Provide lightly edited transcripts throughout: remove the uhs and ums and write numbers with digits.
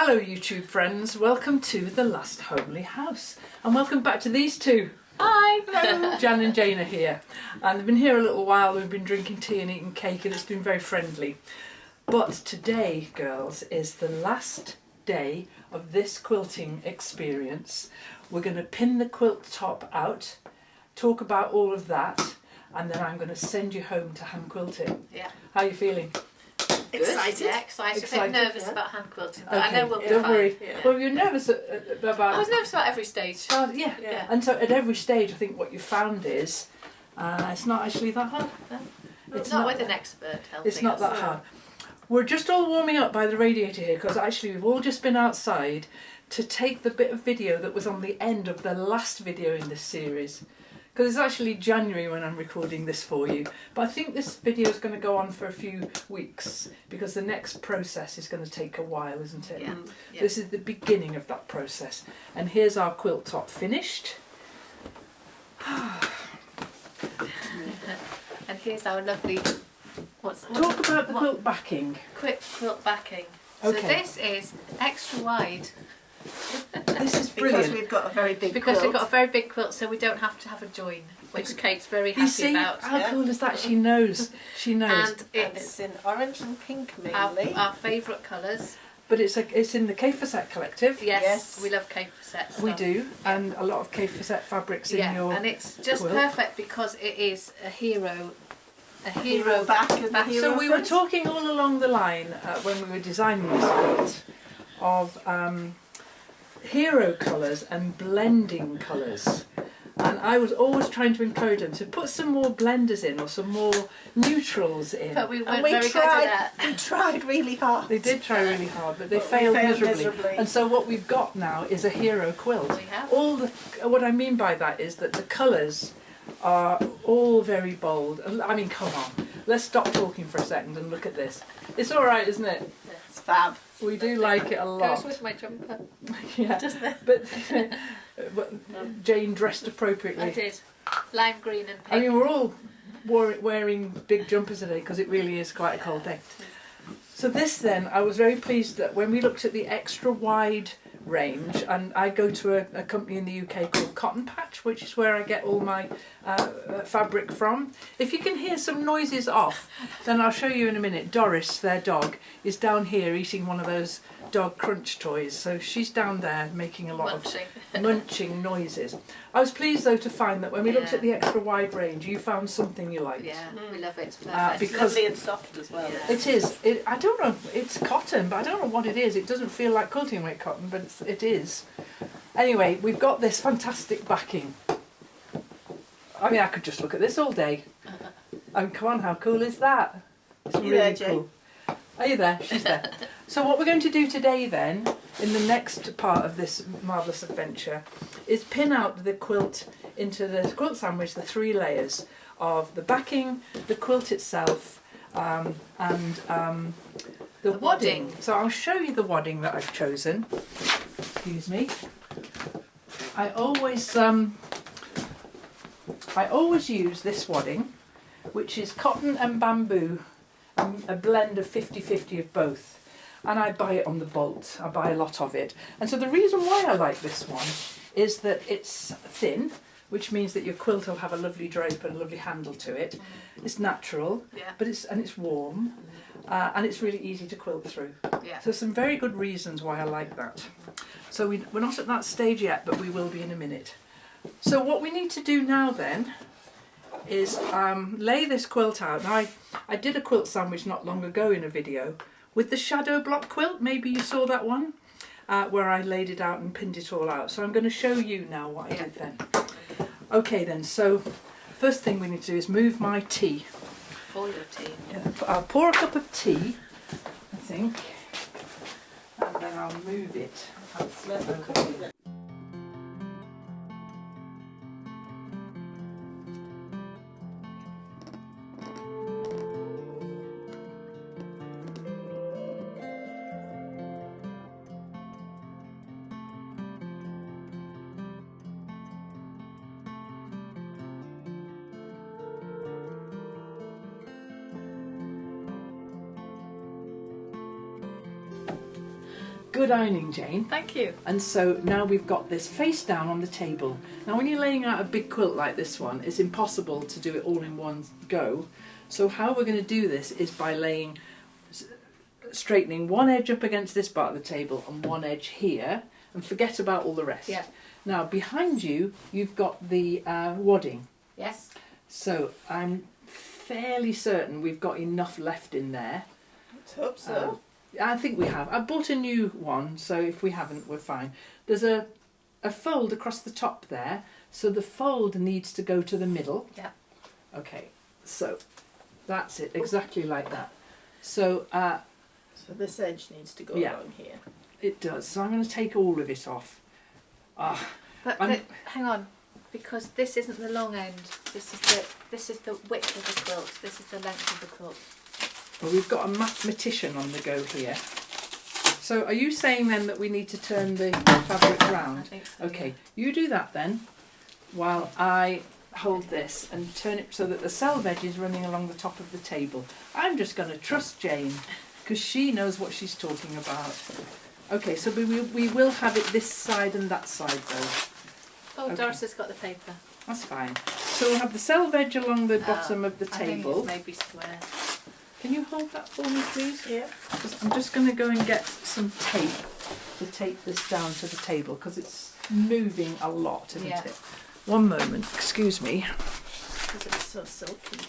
Hello YouTube friends, welcome to The Last Homely House and welcome back to these two. Hi! Hello! Jan and Jayne are here and they've been here a little while. We've been drinking tea and eating cake and it's been very friendly. But today, girls, is the last day of this quilting experience. We're going to pin the quilt top out, talk about all of that, and then I'm going to send you home to hand quilt it. Yeah. How are you feeling? Excited. Yeah, excited. A bit nervous about hand quilting, but okay. I know we'll be Don't fine. worry. Yeah. Well, you're nervous about... I was nervous about every stage. Yeah. And so at every stage I think what you found is it's not actually that hard. No. It's not with an expert helping It's not us. that hard. We're just all warming up by the radiator here because actually we've all just been outside to take the bit of video that was on the end of the last video in this series. Because it's actually January when I'm recording this for you. But I think this video is going to go on for a few weeks because the next process is going to take a while, isn't it? Yeah. This is the beginning of that process. And here's our quilt top finished. And here's our lovely... Talk about the quilt backing. Quick quilt backing. Okay. So this is extra wide. This is brilliant. Because we've got a very big Because quilt. we've got a very big quilt, so we don't have to have a join, which Kate's very happy You see, about. how cool is that? She knows. She knows. And And it's in orange and pink our mainly. favourite colours. But it's in the K4Set collective. Yes, we love K4Set stuff. We do, and a lot of K4Set fabrics in your and it's just quilt. perfect because it is a hero back and back. hero So we were front. talking all along the line when we were designing this quilt of hero colours and blending colours. And I was always trying to encourage them to put some more blenders in or some more neutrals in. But we And weren't we very tried, good at that. we tried really hard. They did try really hard, but they But we failed failed miserably. miserably. And so what we've got now is a hero quilt. We have. What I mean by that is that the colours are all very bold. I mean, come on, let's stop talking for a second and look at this. It's all right, isn't it? It's fab. We do like it a lot. Goes with my jumper. Yeah, Doesn't it? but Jane dressed appropriately. I did. Lime green and pink. I mean, we're all wearing big jumpers today because it really is quite a cold day. So this then, I was very pleased that when we looked at the extra wide range, and I go to a company in the UK called Cotton Patch, which is where I get all my fabric from. If you can hear some noises off, then I'll show you in a minute. Doris, their dog, is down here eating one of those dog crunch toys, so she's down there making a lot of munching noises. I was pleased though to find that when we looked at the extra wide range, you found something you liked. Yeah, we love it. It's perfect. It's lovely and soft as well. Yeah. It is. I don't know. It's cotton, but I don't know what it is. It doesn't feel like quilting weight cotton, but it is. Anyway, we've got this fantastic backing. I mean, I could just look at this all day. And come on, how cool is that? It's Are you really there, cool. Are you there? She's there. So what we're going to do today then, in the next part of this marvellous adventure, is pin out the quilt into the quilt sandwich, the 3 layers of the backing, the quilt itself, and the wadding. So I'll show you the wadding that I've chosen. Excuse me. I always use this wadding, which is cotton and bamboo, a blend of 50-50 of both. And I buy it on the bolt. I buy a lot of it. And so the reason why I like this one is that it's thin, which means that your quilt will have a lovely drape and a lovely handle to it. It's natural, but it's warm, and it's really easy to quilt through. So some very good reasons why I like that. So we're not at that stage yet, but we will be in a minute. So what we need to do now then is lay this quilt out. Now I did a quilt sandwich not long ago in a video with the shadow block quilt. Maybe you saw that one where I laid it out and pinned it all out. So I'm going to show you now what I did then. Okay then, so first thing we need to do is move my tea. Pour your tea. I'll pour a cup of tea, I think, and then I'll move it. I'll slip over here. Good ironing, Jane. Thank you. And so now we've got this face down on the table. Now when you're laying out a big quilt like this one, it's impossible to do it all in one go. So how we're going to do this is by straightening one edge up against this part of the table and one edge here, and forget about all the rest. Yeah. Now behind you, you've got the wadding. Yes. So I'm fairly certain we've got enough left in there. Let's hope so. I think we have. I bought a new one, so if we haven't, we're fine. There's a fold across the top there, so the fold needs to go to the middle. Yeah. Okay, so that's it, exactly like that. So So this edge needs to go Yeah. along here. it does. So I'm going to take all of it off. But hang on, because this isn't the long end. This is the width of the quilt. This is the length of the quilt. Well, we've got a mathematician on the go here. So are you saying then that we need to turn the fabric I round? think so. Okay, you do that then, while I hold this and turn it so that the selvage edge is running along the top of the table. I'm just going to trust Jane, because she knows what she's talking about. Okay, so we will have it this side and that side though. Oh, Okay. Doris has got the paper. That's fine. So we'll have the selvage edge along the bottom of the I think table. it's maybe square. Can you hold that for me, please? Yeah. 'Cause I'm just going to go and get some tape to tape this down to the table, because it's moving a lot, isn't Yeah. it? One moment, excuse me. Because it's so silky.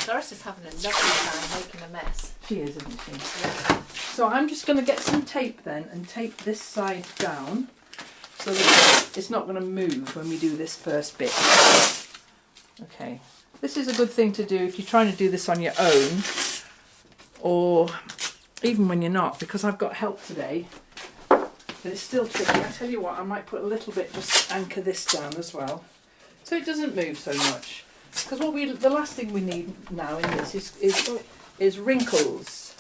Doris is having a lovely time making a mess. She is, isn't she? Yeah. So I'm just going to get some tape then and tape this side down so that it's not going to move when we do this first bit. Okay. This is a good thing to do if you're trying to do this on your own, or even when you're not, because I've got help today. But it's still tricky. I tell you what, I might put a little bit, just anchor this down as well, so it doesn't move so much. Because the last thing we need now in this is wrinkles.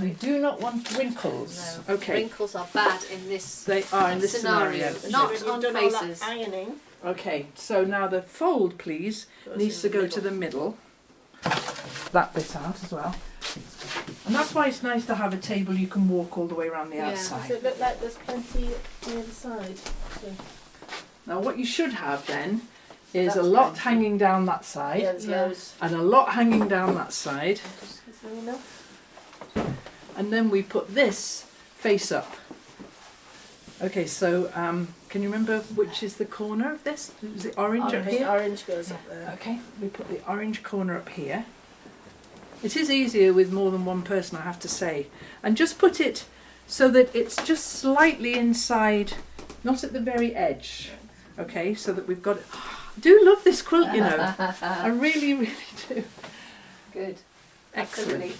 We do not want wrinkles. No. Okay. Wrinkles are bad in this They are in this scenario. Not You've on done all that faces. ironing. Okay, so now the fold, please, Goes needs in to the go middle. to the middle. That bit out as well. And that's why it's nice to have a table you can walk all the way around the Yeah. Does outside. it look like there's plenty on the other side? So, Now what you should have then is That's a lot plenty. hanging down that side, yeah, there's Yeah. loads. and a lot hanging down that side, Is there enough? and then we put this face up. Okay, so can you remember which is the corner of this? Is it orange up here? Orange goes up there. Okay, we put the orange corner up here. It is easier with more than one person, I have to say. And just put it so that it's just slightly inside, not at the very edge. Okay, so that we've got it. I do love this quilt, you know. I really, really do. Good. Excellent.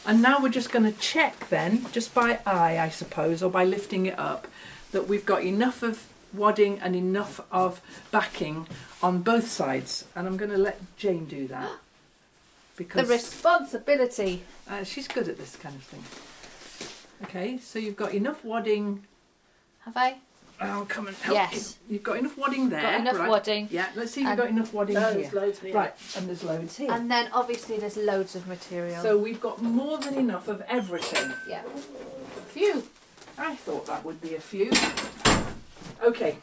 And now we're just going to check then, just by eye, I suppose, or by lifting it up, that we've got enough of wadding and enough of backing on both sides. And I'm going to let Jane do that. The Because responsibility. she's good at this kind of thing. Okay, so you've got enough wadding. Have I? I'll come and help Yes. you. You've got enough wadding there. Got enough right? wadding. Yeah, let's see if you've And- got enough wadding No, here. there's loads here. Right, and there's loads here. And then obviously there's loads of material. So we've got more than enough of everything. yeah. Phew. I thought that would be a few. Okay,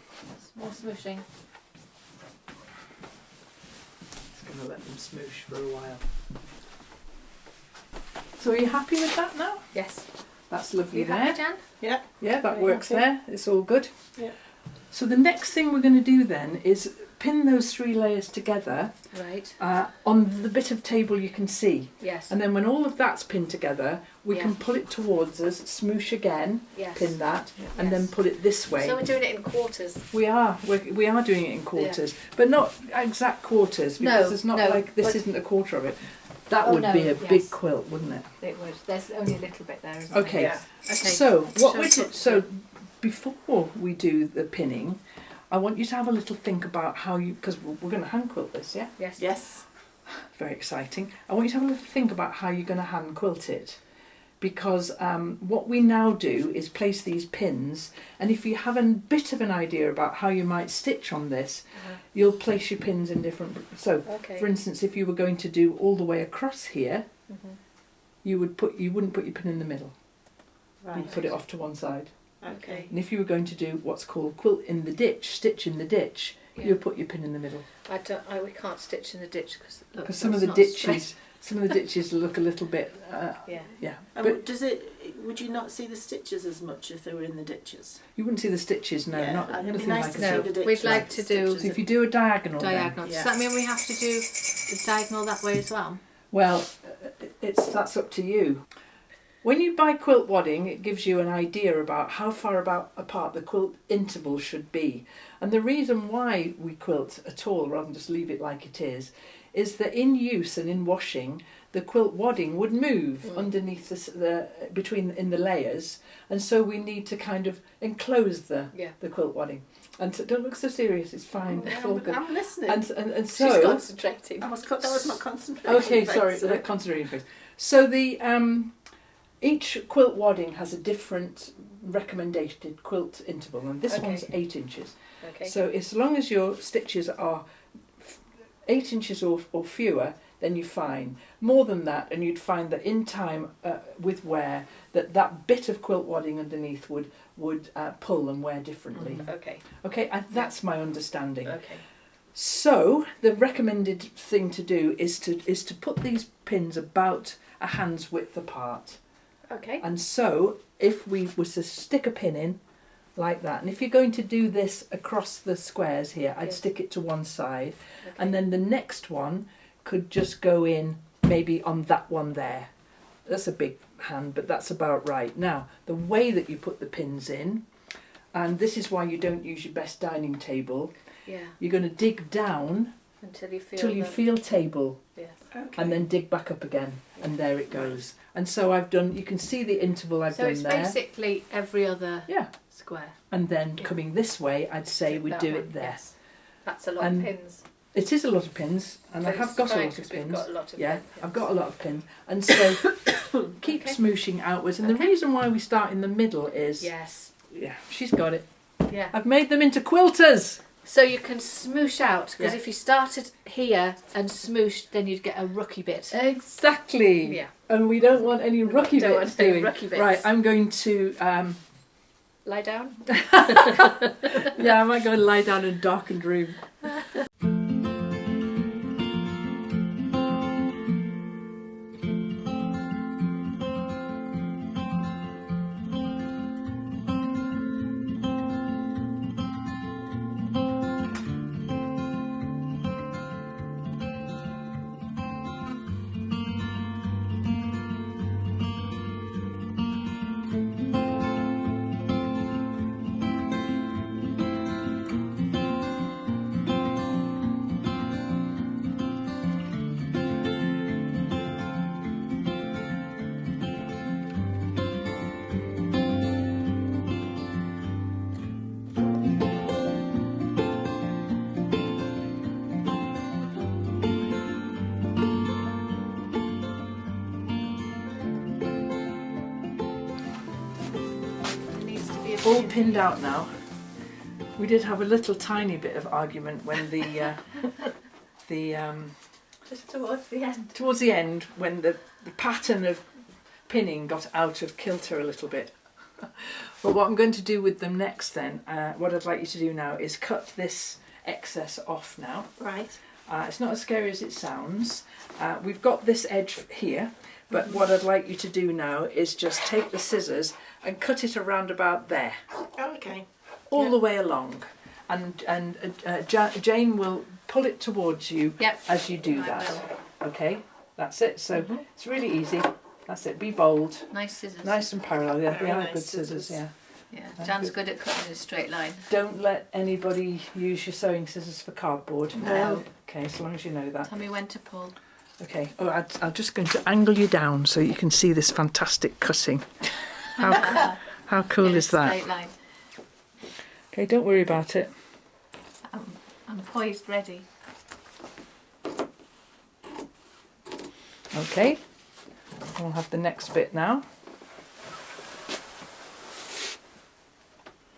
More smooshing. just going to let them smoosh for a while. So are you happy with that now? Yes. That's lovely You there. happy, Jan? Yeah. Yeah, that Very works happy. there. It's all good. Yeah. So the next thing we're going to do then is pin those 3 layers together Right. on the bit of table you can see. Yes. And then when all of that's pinned together, we Yeah. can pull it towards us, smoosh again, Yes. pin that, and then Yes. pull it this way. So we're doing it in quarters. We are doing it in quarters, but not exact quarters, because No, it's not no, like this but- isn't a quarter of it. That Oh, would no, be a yes. big quilt, wouldn't it? It would. There's only a little bit there, isn't Okay. Yeah. there? Okay. So what Shall we I do, put so before we do the pinning, I want you to have a little think about how you, because we're going to hand quilt this, yeah? Yes. Yes. Very exciting. I want you to have a little think about how you're going to hand quilt it, because what we now do is place these pins, and if you have a bit of an idea about how you might stitch on this, you'll place your pins in different. So, Okay. for instance, if you were going to do all the way across here, Mhm. you wouldn't put your pin in the middle. Right. You put it off to one side. Okay. And if you were going to do what's called quilt in the ditch, stitch in the ditch, Yeah. you put your pin in the middle. We can't stitch in the ditch Because some of the ditches look a little bit. Yeah. And But would you not see the stitches as much if they were in the ditches? you wouldn't see the stitches. No, Yeah, not and it'd be nothing nice like to a see No, the ditch we'd like like to the do stitches So if you do a diagonal, diagonal. Yes. Does that mean we have to do the diagonal that way as well? well, that's up to you. When you buy quilt wadding, it gives you an idea about how far apart the quilt interval should be. And the reason why we quilt at all, rather than just leave it like it is that in use and in washing, the quilt wadding would move underneath in the layers, and so we need to kind of enclose the quilt wadding. And don't look so serious; it's fine. Oh, It's all good. I'm listening. And so She's concentrating. that was not concentrating. okay, sorry, concentrating face. So the each quilt wadding has a different recommended quilt interval, and this one's 8 inches. Okay. So as long as your stitches are 8 inches or fewer, then you're fine. More than that, and you'd find that in time with wear, that bit of quilt wadding underneath would pull and wear differently. Okay. Okay, and that's my understanding. Okay. So the recommended thing to do is to put these pins about a hand's width apart. Okay. And so if we was to stick a pin in like that, and if you're going to do this across the squares here, I'd stick it to one side, and then the next one could just go in maybe on that one there. That's a big hand, but that's about right. Now, the way that you put the pins in, and this is why you don't use your best dining table, you're going to dig down until you feel table, Okay. and then dig back up again, and there it goes. And so you can see the interval I've done there. So it's basically every other square. And then coming this way, I'd say we do it there. Yes. That's a lot of pins. It is a lot of pins, and But I have it's got a fine lot of 'cause we've pins. got a lot of Yeah, pins. I've got a lot of pins. And so keep smooshing outwards. And the reason why we start in the middle is... Yes. Yeah, she's got it. Yeah. I've made them into quilters. So you can smoosh out, because if you started here and smooshed, then you'd get a rookie bit. Exactly. Yeah. And we don't want any rookie Don't bits want any doing. rookie bits. Right, I'm going to... Lie down. yeah, I might go and lie down in a darkened room. All pinned out now. We did have a little tiny bit of argument when Just towards the end. towards the end, when the pattern of pinning got out of kilter a little bit. But what I'm going to do with them next then, what I'd like you to do now is cut this excess off now. Right. It's not as scary as it sounds. We've got this edge here, but what I'd like you to do now is just take the scissors and cut it around about there. Oh, okay. All the way along. And Jane will pull it towards you as you do that. Okay, that's it. So it's really easy. That's it. Be bold. Nice scissors. Nice and parallel. Yeah, Very they are nice good scissors. Yeah. Yeah, Jan's good at cutting in a straight line. Don't let anybody use your sewing scissors for cardboard. No. Okay, as long as you know that. Tell me when to pull. Okay. Oh, I'm just going to angle you down so you can see this fantastic cutting. How cool is that? Straight line. Okay, don't worry about it. I'm poised, ready. Okay. We'll have the next bit now.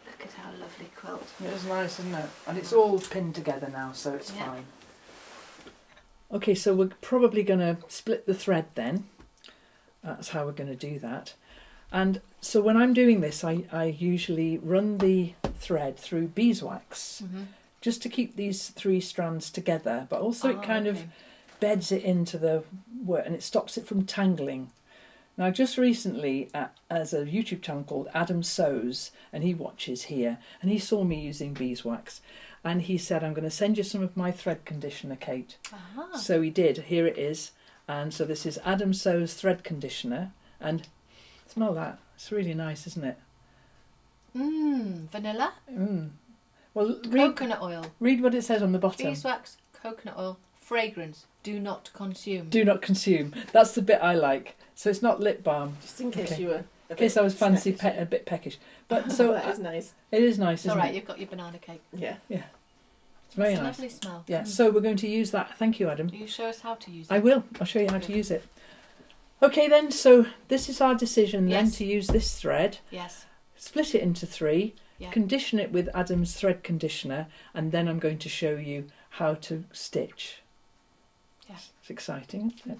Look at our lovely quilt. It was nice, isn't it? And it's all pinned together now, so it's fine. Okay, so we're probably going to split the thread then. That's how we're going to do that. And so when I'm doing this, I usually run the thread through beeswax just to keep these 3 strands together, but also it kind of beds it into the work and it stops it from tangling. Now, just recently, as a YouTube channel called Adam Sews, and he watches here, and he saw me using beeswax, and he said, I'm going to send you some of my thread conditioner, Kate. So he did. Here it is. And so this is Adam Sews thread conditioner, and smell that. It's really nice, isn't it? Vanilla. Well, Coconut oil. Read what it says on the bottom. Beeswax, coconut oil, fragrance. Do not consume. Do not consume. That's the bit I like. So it's not lip balm. Just in case you were. In case I was fancy, a bit peckish. But so that is nice. It is nice, It's isn't all right. it? You've got your banana cake. Yeah. It's very It's a nice. lovely smell. Yeah. So we're going to use that. Thank you, Adam. Will you show us how to use it? I will. I'll show you how to use it. Okay, then. So this is our decision then to use this thread. Yes. Split it into 3. Yeah. Condition it with Adam's thread conditioner, and then I'm going to show you how to stitch. Yeah. It's exciting, isn't it?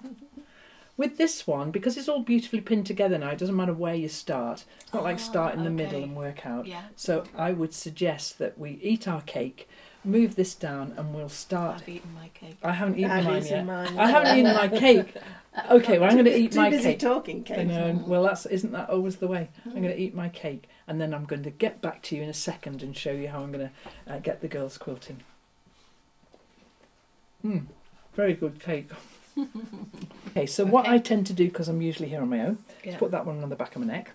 With this one, because it's all beautifully pinned together now, it doesn't matter where you start. It's not like start in the middle and work out. Yeah. So I would suggest that we eat our cake, move this down, and we'll start. I've eaten my cake. I haven't eaten mine yet. Mine. I haven't eaten my cake. Okay, well I'm going to eat my Too busy cake. talking cake. I know. Well, isn't that always the way? I'm going to eat my cake, and then I'm going to get back to you in a second and show you how I'm going to get the girls quilting. Very good cake. Okay, so what I tend to do, because I'm usually here on my own, is put that one on the back of my neck,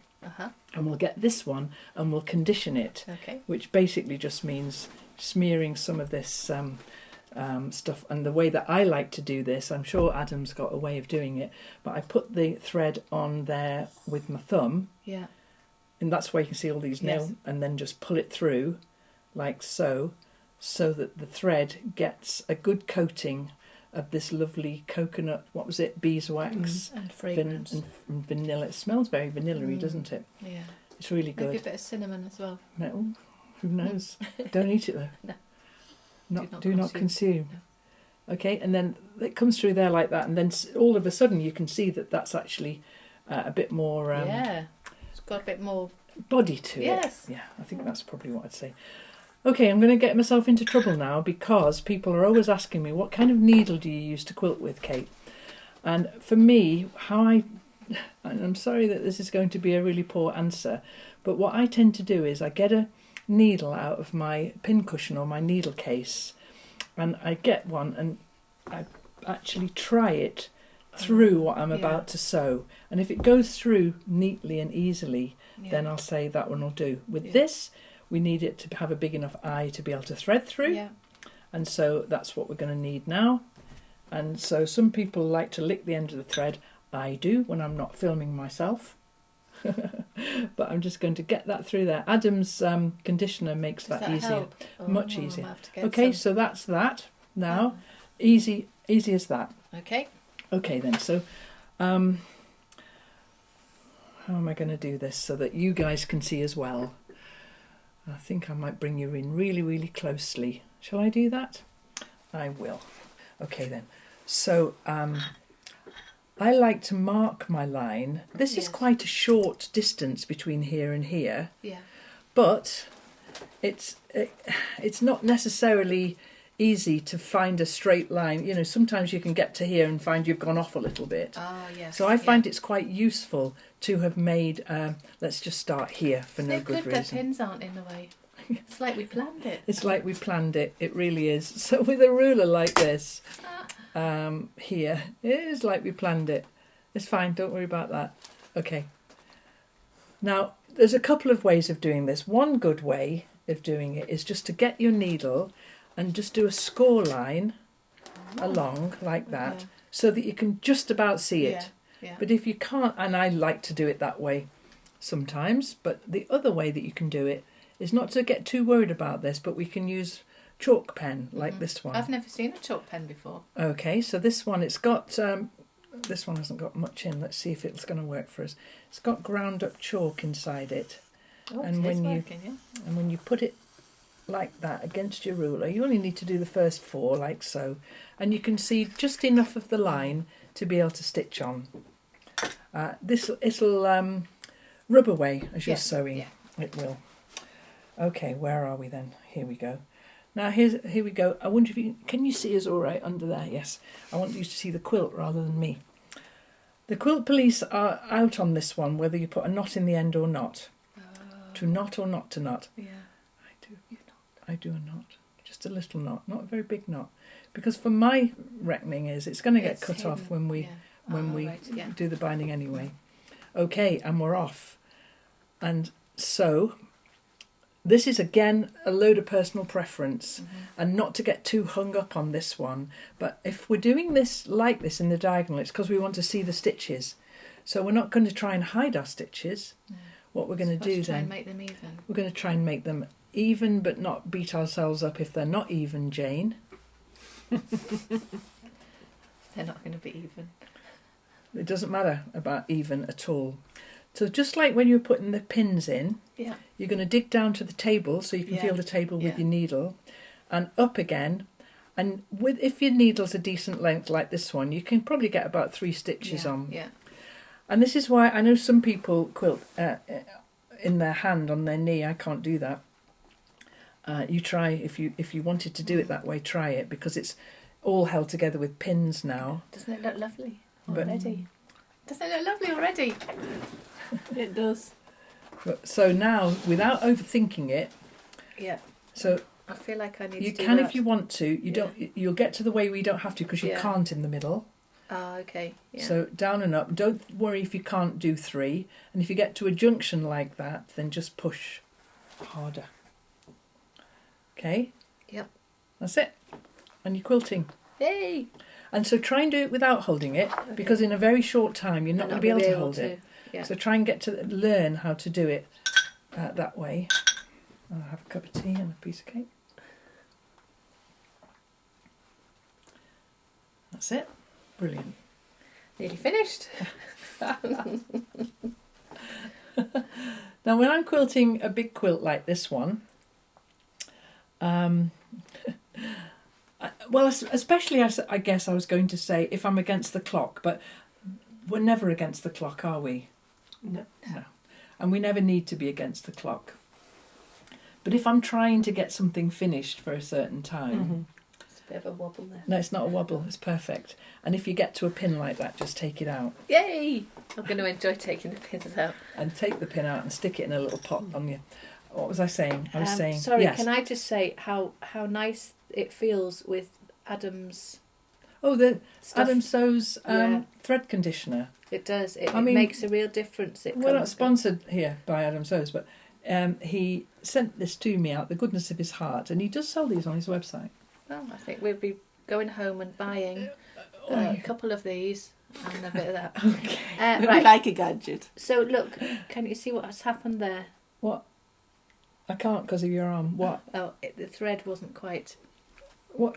and we'll get this one and we'll condition it, which basically just means smearing some of this stuff. And the way that I like to do this, I'm sure Adam's got a way of doing it, but I put the thread on there with my thumb, and that's where you can see all these nails, and then just pull it through like so, so that the thread gets a good coating of this lovely coconut, what was it, beeswax and fragrance and vanilla. It smells very vanilla-y, doesn't it? Yeah, it's really good. Maybe a bit of cinnamon as well. No, who knows? Don't eat it though. No. Do not consume. No. Okay, and then it comes through there like that, and then all of a sudden you can see that that's actually a bit more. It's got a bit more body to it. Yes. Yeah, I think that's probably what I'd say. Okay, I'm going to get myself into trouble now because people are always asking me, what kind of needle do you use to quilt with, Kate? And for me, and I'm sorry that this is going to be a really poor answer, but what I tend to do is I get a needle out of my pincushion or my needle case, and I get one and I actually try it through what I'm about to sew. And if it goes through neatly and easily, then I'll say that one will do. With this, we need it to have a big enough eye to be able to thread through. And so that's what we're going to need now. And so some people like to lick the end of the thread. I do when I'm not filming myself. But I'm just going to get that through there. Adam's conditioner makes that easier. Much easier. Okay, so that's that now. Easy as that. Okay then, so how am I going to do this so that you guys can see as well? I think I might bring you in really, really closely. Shall I do that? I will. Okay then. So I like to mark my line. This is quite a short distance between here and here. But it's not necessarily easy to find a straight line. You know, sometimes you can get to here and find you've gone off a little bit. So I find it's quite useful to have made, let's just start here for no good reason. The pins aren't in the way. It's like we planned it. It's like we planned it. It really is. So with a ruler like this, here, it is like we planned it. It's fine. Don't worry about that. Okay. Now, there's a couple of ways of doing this. One good way of doing it is just to get your needle and just do a score line along like that, so that you can just about see it. But if you can't, and I like to do it that way sometimes, but the other way that you can do it is not to get too worried about this, but we can use chalk pen like this one. I've never seen a chalk pen before. Okay, so this one, it's got, this one hasn't got much in. Let's see if it's going to work for us. It's got ground up chalk inside it. And when you put it like that against your ruler, you only need to do the first 4 like so, and you can see just enough of the line to be able to stitch on. It'll rub away as you're Yes, sewing. yeah. It will. Okay, where are we then? Here we go. Now here we go. I wonder if can you see us all right under there? Yes. I want you to see the quilt rather than me. The quilt police are out on this one, whether you put a knot in the end or not. To knot or not to knot. Yeah. I do a knot. Just a little knot, not a very big knot. Because for my reckoning it's going to get cut hidden. off when we Right, do the binding anyway. Okay, and we're off. And so this is again a load of personal preference, and not to get too hung up on this one. But if we're doing this like this in the diagonal, it's because we want to see the stitches. So we're not going to try and hide our stitches. What we're going to do try then, and make them even. we're going to try and make them even, but not beat ourselves up if they're not even, Jane. They're not going to be even. It doesn't matter about even at all. So just like when you're putting the pins in, you're going to dig down to the table so you can feel the table with your needle, and up again. And if your needle's a decent length like this one, you can probably get about 3 stitches on. Yeah. And this is why I know some people quilt in their hand on their knee. I can't do that. You try, if you wanted to do it that way, try it, because it's all held together with pins now. Doesn't it look lovely already? Doesn't it look lovely already? It does. So now, without overthinking it, so I feel like I need you to do can that. if you want to. You don't. You'll get to the way where you don't have to, because you can't in the middle. Oh, okay. Yeah. So down and up. Don't worry if you can't do 3. And if you get to a junction like that, then just push harder. Okay? Yep. That's it. And you're quilting. Yay! And so try and do it without holding it, because in a very short time you're not going to be able to hold it. Yeah. So try and get to learn how to do it that way. I'll have a cup of tea and a piece of cake. That's it. Brilliant. Nearly finished. Now when I'm quilting a big quilt like this one, well, especially I guess I was going to say if I'm against the clock, but we're never against the clock, are we? No. And we never need to be against the clock. But if I'm trying to get something finished for a certain time... It's a bit of a wobble there. No, it's not a wobble, it's perfect. And if you get to a pin like that, just take it out. Yay! I'm going to enjoy taking the pins out. And take the pin out and stick it in a little pot on you. What was I saying? I was saying... Sorry, yes. can I just say how nice it feels with Adam's... Oh, the stuff. Adam Sews thread conditioner. It does. It mean, makes a real difference. We're not sponsored here by Adam Sews, but he sent this to me out the goodness of his heart, and he does sell these on his website. Well, I think we'll be going home and buying a couple of these and a bit of that. Okay. Right. Like a gadget. So look, can you see what has happened there? What? I can't because of your arm. What? Oh, the thread wasn't quite... What?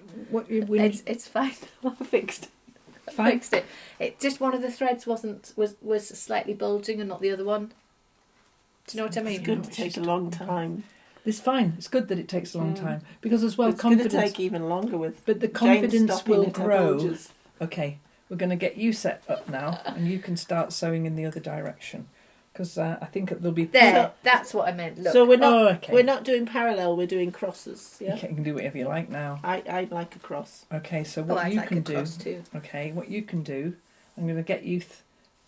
It's fine. I fixed it. Fine. Fixed it. It just one of the threads was slightly bulging and not the other one. Do you know what I mean? It's going to take a long time. It's fine. It's good that it takes a long time, because as well, It's going to confidence. take even longer with. But the Jane confidence stopping will at her grow. bulges. Okay, we're going to get you set up now, and you can start sewing in the other direction, because I think there'll be There, that's what I meant. Look. So we're not okay. we're not doing parallel. We're doing crosses. Yeah. You can do whatever you like now. I like a cross. Okay, so Oh, what I'd you like can a do? cross too. Okay, what you can do? I'm going to get you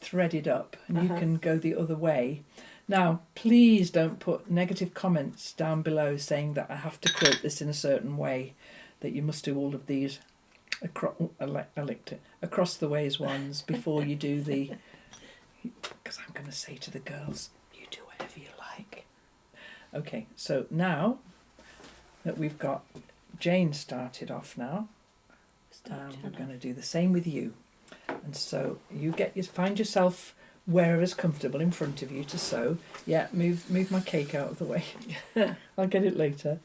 threaded up, and you can go the other way. Now, please don't put negative comments down below saying that I have to quilt this in a certain way, that you must do all of these across the ways ones before you do the... Because I'm going to say to the girls, you do whatever you like. Okay, so now that we've got Jane started off now, we're going to do the same with you. And so you find yourself wherever's comfortable in front of you to sew. Yeah, move my cake out of the way. I'll get it later.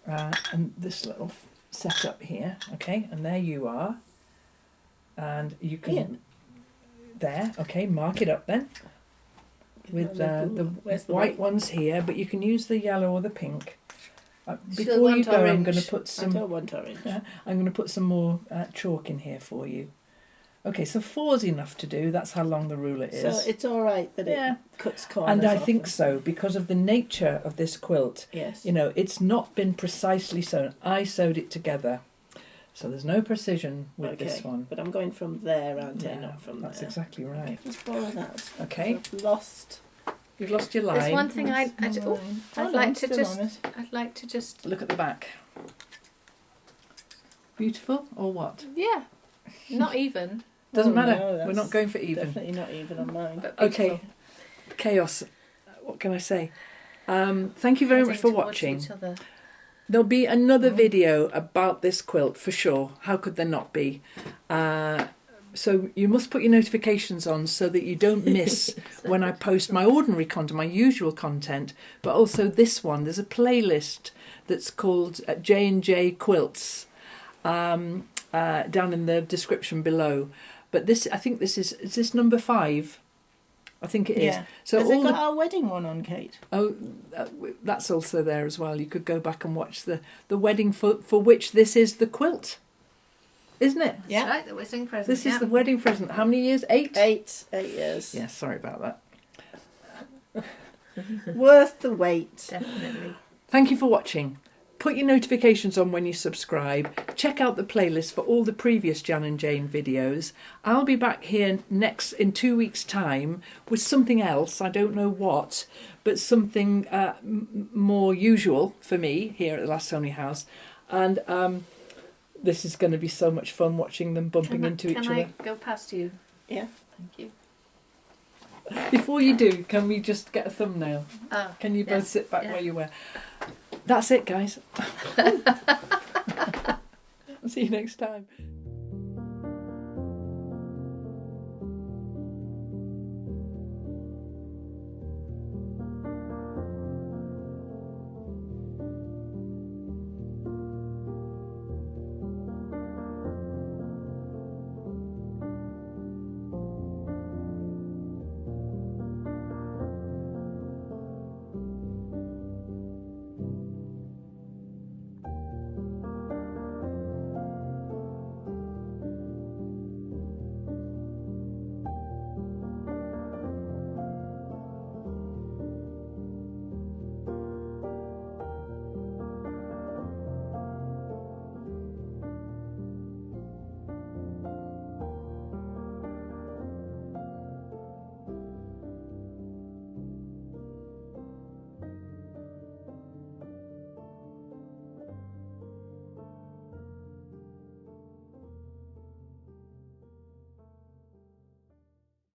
And this little setup here, okay, and there you are. And you can there, okay, mark it up then with the white ones here, but you can use the yellow or the pink. Before you go, I'm going to put some. I don't want orange. I'm going to put some more chalk in here for you. Okay, so 4's enough to do. That's how long the ruler is. So it's all right that it cuts corners And I off think them. so, because of the nature of this quilt. Yes. You know, it's not been precisely sewn. I sewed it together. So there's no precision with this one. But I'm going from there, aren't I? Yeah, Not from that's there. exactly right. Okay, let's borrow that. Okay. I've lost. You've lost your line. There's one thing I'd line. Oh, no, like I'm to still just on it. I'd like to just Look at the back. Beautiful or what? yeah, not even. Doesn't Oh, matter. no, We're that's not going for even. Definitely not even on mine. But beautiful. Okay. Chaos. What can I say? Thank you very much for Heading towards watching. each other. There'll be another video about this quilt for sure. How could there not be? So you must put your notifications on so that you don't miss when I post my ordinary content, my usual content, but also this one. There's a playlist that's called J and J Quilts down in the description below. But this, I think this is this number 5? I think it is. Yeah. So Has all it got our wedding one on, Kate? that's also there as well. You could go back and watch the wedding for which this is the quilt, isn't it? That's right, the wedding present. This is the wedding present. How many years? 8? 8 years. Yeah, sorry about that. Worth the wait. Definitely. Thank you for watching. Put your notifications on when you subscribe. Check out the playlist for all the previous Jan and Jayne videos. I'll be back here in 2 weeks' time with something else. I don't know what, but something more usual for me here at the Last Only House. And this is going to be so much fun watching them bumping into each other. Can I go past you? Yeah. Thank you. Before you do, can we just get a thumbnail? Oh, Can you both yes, sit back yeah. where you were? That's it, guys. See you next time.